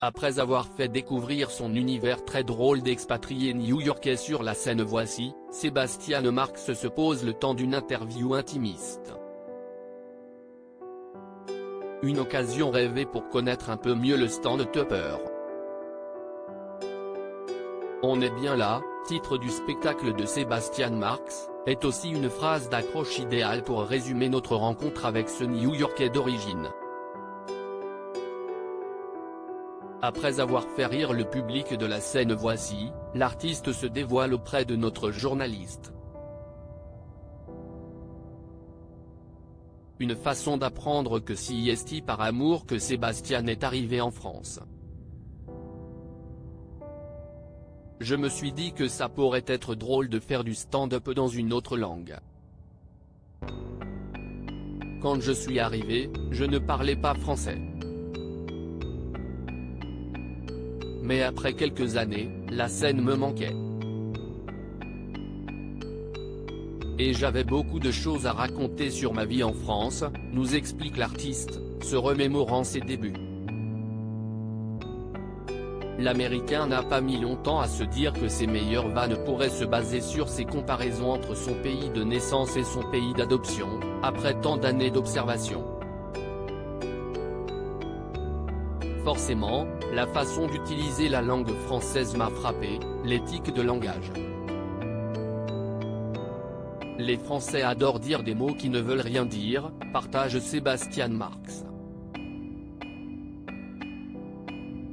Après avoir fait découvrir son univers très drôle d'expatrié new-yorkais sur la scène, voici, Sebastian Marx se pose le temps d'une interview intimiste. Une occasion rêvée pour connaître un peu mieux le stand-upper. On est bien là, titre du spectacle de Sebastian Marx, est aussi une phrase d'accroche idéale pour résumer notre rencontre avec ce New-Yorkais d'origine. Après avoir fait rire le public de la scène, voici, l'artiste se dévoile auprès de notre journaliste. Une façon d'apprendre que c'est par amour que Sebastian est arrivé en France. Je me suis dit que ça pourrait être drôle de faire du stand-up dans une autre langue. Quand je suis arrivé, je ne parlais pas français. Mais après quelques années, la scène me manquait. Et j'avais beaucoup de choses à raconter sur ma vie en France, nous explique l'artiste, se remémorant ses débuts. L'Américain n'a pas mis longtemps à se dire que ses meilleures vannes pourraient se baser sur ses comparaisons entre son pays de naissance et son pays d'adoption, après tant d'années d'observation. Forcément, la façon d'utiliser la langue française m'a frappé, l'éthique de langage. Les Français adorent dire des mots qui ne veulent rien dire, partage Sebastian Marx.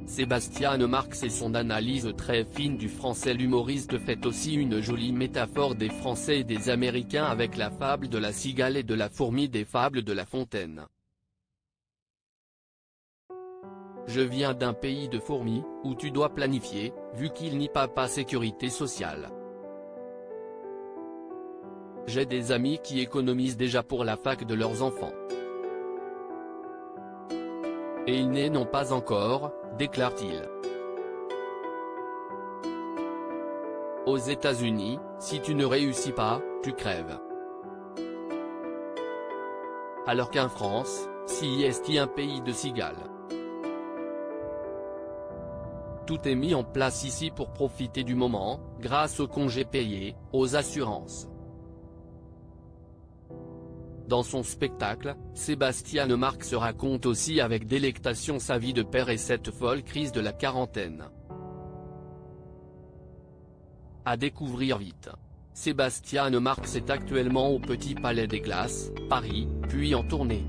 Sebastian Marx et son analyse très fine du français. L'humoriste fait aussi une jolie métaphore des Français et des Américains avec la fable de la cigale et de la fourmi des fables de La Fontaine. Je viens d'un pays de fourmis, où tu dois planifier, vu qu'il n'y a pas sécurité sociale. J'ai des amis qui économisent déjà pour la fac de leurs enfants. Et ils n'en ont pas encore, déclare-t-il. Aux États-Unis, si tu ne réussis pas, tu crèves. Alors qu'en France, si est un pays de cigales. Tout est mis en place ici pour profiter du moment, grâce aux congés payés, aux assurances. Dans son spectacle, Sebastian Marx raconte aussi avec délectation sa vie de père et cette folle crise de la quarantaine. À découvrir vite. Sebastian Marx est actuellement au Petit Palais des Glaces, Paris, puis en tournée.